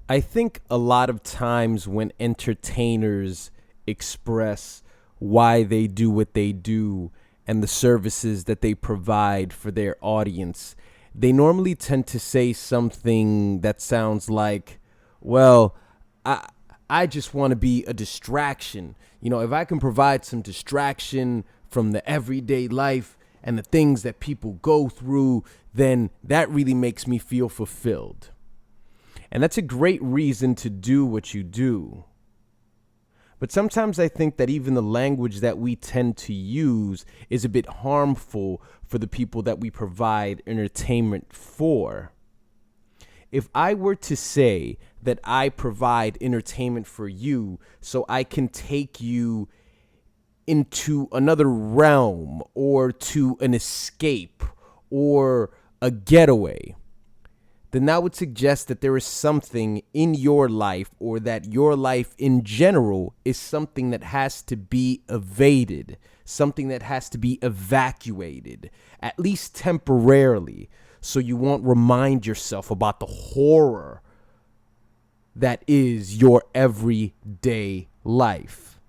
I think a lot of times when entertainers express why they do what they do and the services that they provide for their audience, they normally tend to say something that sounds like, well, I, I just want to be a distraction. If I can provide some distraction from the everyday life and the things that people go through, then that really makes me feel fulfilled. And that's a great reason to do what you do. But sometimes I think that even the language that we tend to use is a bit harmful for the people that we provide entertainment for. If I were to say that I provide entertainment for you so I can take you into another realm or to an escape or a getaway, then that would suggest that there is something in your life, or that your life in general is something that has to be evaded, something that has to be evacuated, at least temporarily, so you won't remind yourself about the horror that is your everyday life.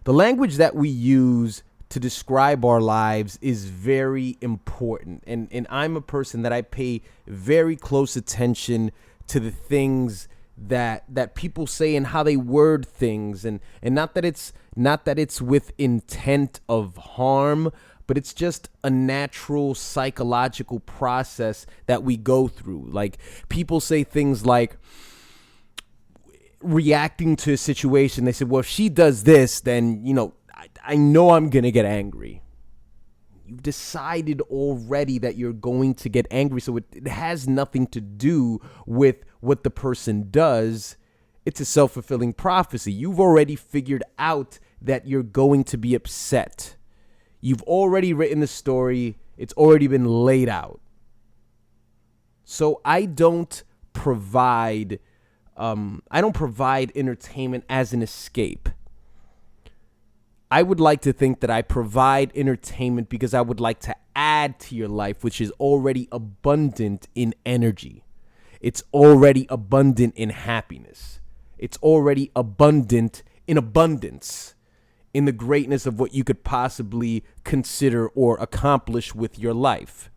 The language that we use to describe our lives is very important. And I'm a person that I pay very close attention to the things that people say and how they word things. And not that it's with intent of harm, but it's just a natural psychological process that we go through. Like, people say things like, reacting to a situation, they said, well, if she does this, then, I know I'm going to get angry. You've decided already that you're going to get angry. So it has nothing to do with what the person does. It's a self-fulfilling prophecy. You've already figured out that you're going to be upset. You've already written the story. It's already been laid out. So I don't provide entertainment as an escape. I would like to think that I provide entertainment because I would like to add to your life, which is already abundant in energy. It's already abundant in happiness. It's already abundant in abundance, in the greatness of what you could possibly consider or accomplish with your life.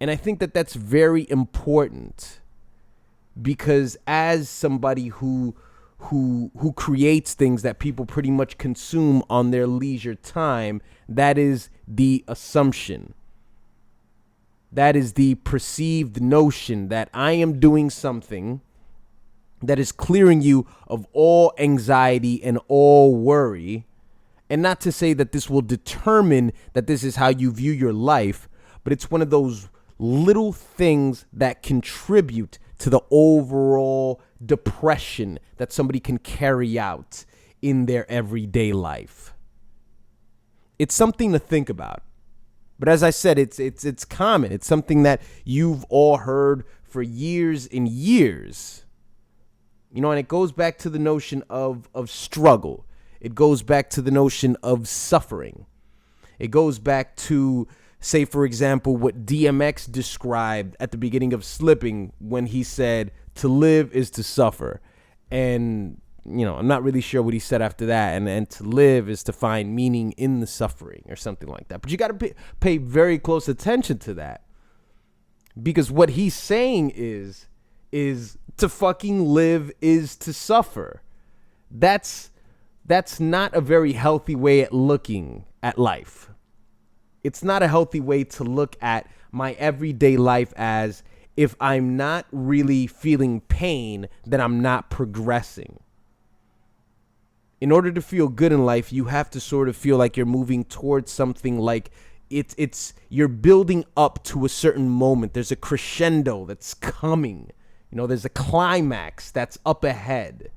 And I think that that's very important, because as somebody who creates things that people pretty much consume on their leisure time, that is the assumption. That is the perceived notion that I am doing something that is clearing you of all anxiety and all worry. And not to say that this will determine that this is how you view your life, but it's one of those little things that contribute to the overall depression that somebody can carry out in their everyday life. It's something to think about. But as I said, it's common. It's something that you've all heard for years and years. And it goes back to the notion of struggle. It goes back to the notion of suffering. It goes back to, say, for example, what DMX described at the beginning of Slipping when he said, to live is to suffer. And, I'm not really sure what he said after that. And to live is to find meaning in the suffering or something like that. But you got to pay very close attention to that. Because what he's saying is to fucking live is to suffer. That's not a very healthy way at looking at life. It's not a healthy way to look at my everyday life as, if I'm not really feeling pain, then I'm not progressing. In order to feel good in life, you have to sort of feel like you're moving towards something, like you're building up to a certain moment. There's a crescendo that's coming. There's a climax that's up ahead.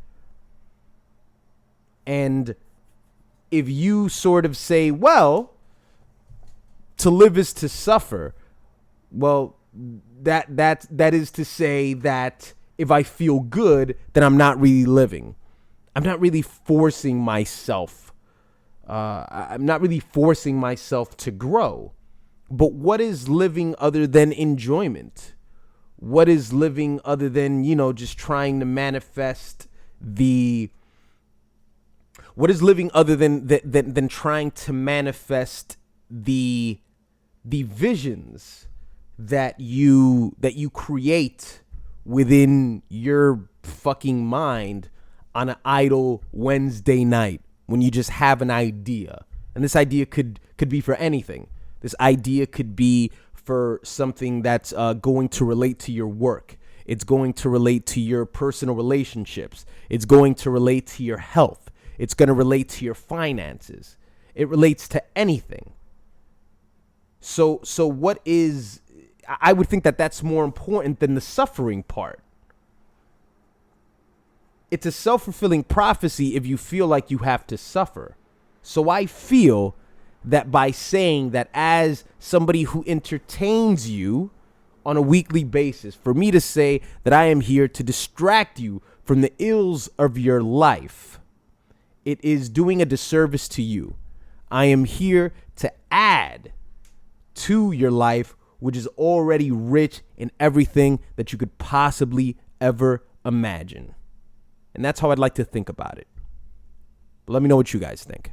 And if you sort of say, well, to live is to suffer, well, that is to say that if I feel good, then I'm not really living. I'm not really forcing myself. I'm not really forcing myself to grow. But what is living other than enjoyment? What is living other than, just trying to manifest what is living other than trying to manifest the visions that you create within your fucking mind on an idle Wednesday night when you just have an idea. And this idea could be for anything. This idea could be for something that's going to relate to your work. It's going to relate to your personal relationships. It's going to relate to your health. It's going to relate to your finances. It relates to anything. So what is, I would think that that's more important than the suffering part. It's a self-fulfilling prophecy if you feel like you have to suffer. So I feel that by saying that as somebody who entertains you on a weekly basis, for me to say that I am here to distract you from the ills of your life, it is doing a disservice to you. I am here to add to your life, which is already rich in everything that you could possibly ever imagine. And that's how I'd like to think about it. But let me know what you guys think.